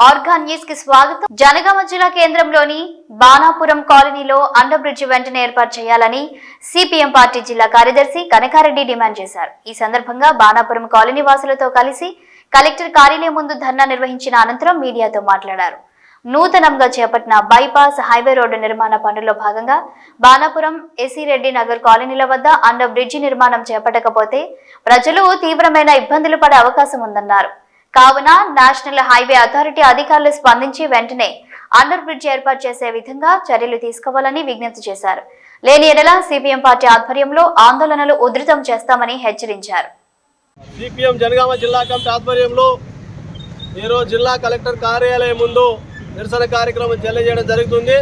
Organ news కి స్వాగతం. జనగామ జిల్లా కేంద్రంలోని బాణాపురం కాలనీలో అండర్ బ్రిడ్జి వెంటనే ఏర్పాటు చేయాలని సిపిఎం పార్టీ జిల్లా కార్యదర్శి కనకారెడ్డి డిమాండ్ చేశారు. ఈ సందర్భంగా బాణాపురం కాలనీ వాసులతో కలిసి కలెక్టర్ కార్యాలయం ముందు ధర్నా నిర్వహించిన అనంతరం మీడియాతో మాట్లాడారు. నూతనంగా చేపట్టిన బైపాస్ హైవే రోడ్డు నిర్మాణ పనుల్లో భాగంగా బాణాపురం ఎసిరెడ్డి నగర్ కాలనీల వద్ద అండర్ బ్రిడ్జి నిర్మాణం చేపట్టకపోతే ప్రజలు తీవ్రమైన ఇబ్బందులు పడే అవకాశం ఉందన్నారు. కావున నేషనల్ హైవే అథారిటీ అధికారులు స్పందించి వెంటనే అండర్ బ్రిడ్జ్ ఏర్పాటు చేసే విధంగా చర్యలు తీసుకోవాలని విజ్ఞప్తి చేశారు. లేని ఎడల సిపిఎం పార్టీ ఆధ్వర్యంలో ఆందోళనలు ఉధృతం చేస్తామని హెచ్చరించారు. సిపిఎం జనగామ జిల్లా కమిటీ ఆధ్వర్యంలో ఈరోజు జిల్లా కలెక్టర్ కార్యాలయం ముందు నిరసన కార్యక్రమం తెలియజేయడం జరుగుతుంది.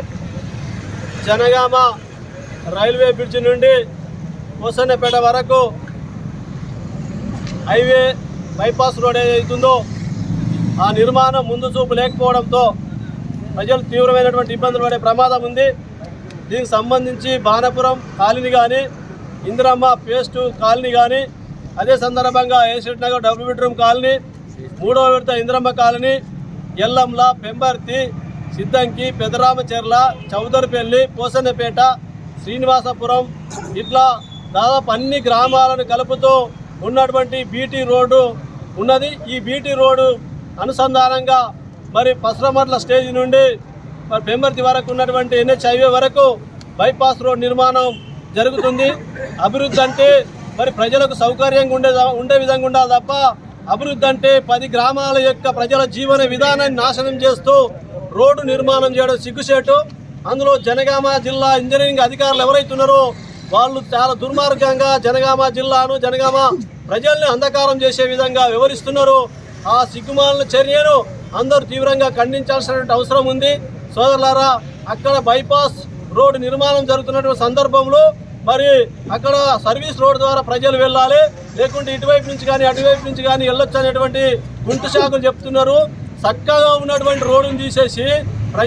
జనగామ రైల్వే బ్రిడ్జి నుండి కోసన్నపేట వరకు హైవే బైపాస్ రోడ్ ఏదైతుందో ఆ నిర్మాణం ముందు చూపు లేకపోవడంతో ప్రజలు తీవ్రమైనటువంటి ఇబ్బందులు పడే ప్రమాదం ఉంది. దీనికి సంబంధించి బాణాపురం కాలనీ కానీ, ఇందిరమ్మ పేస్టు కాలనీ కానీ, అదే సందర్భంగా Esireddy Nagar double bedroom colony, 3వ విడత ఇందిరమ్మ కాలనీ, ఎల్లంల, పెంబర్తి, సిద్దంకి, పెదరామచెర్ల, చౌదరిపల్లి, పోసన్నపేట, శ్రీనివాసపురం ఇట్లా దాదాపు అన్ని గ్రామాలను కలుపుతూ ఉన్నటువంటి బీటీ రోడ్డు ఉన్నది. ఈ బీటీ రోడ్డు అనుసంధానంగా మరి పసరమర్ల స్టేజ్ నుండి మరి పెంబర్తి వరకు ఉన్నటువంటి NH హైవే వరకు బైపాస్ రోడ్ నిర్మాణం జరుగుతుంది. అభివృద్ధి అంటే మరి ప్రజలకు సౌకర్యంగా ఉండే విధంగా ఉండాలి తప్ప అభివృద్ధి అంటే 10 గ్రామాల యొక్క ప్రజల జీవన విధానాన్ని నాశనం చేస్తూ రోడ్డు నిర్మాణం చేయడం సిగ్గుచేటు. అందులో జనగామ జిల్లా ఇంజనీరింగ్ అధికారులు ఎవరైతున్నారో వాళ్ళు చాలా దుర్మార్గంగా జనగామ జిల్లాను, జనగామ ప్రజల్ని అంధకారం చేసే విధంగా వివరిస్తున్నారు. ఆ సిగ్గుమాలిన చర్యను అందరూ తీవ్రంగా ఖండించాల్సినటువంటి అవసరం ఉంది. సోదరులారా, అక్కడ బైపాస్ రోడ్డు నిర్మాణం జరుగుతున్నటువంటి సందర్భంలో మరి అక్కడ సర్వీస్ రోడ్ ద్వారా ప్రజలు వెళ్ళాలి, లేకుంటే ఇటువైపు నుంచి కానీ అటువైపు నుంచి కానీ వెళ్ళొచ్చు అనేటువంటి గుంటు శాఖలు చెప్తున్నారు. చక్కగా ఉన్నటువంటి రోడ్డును తీసేసి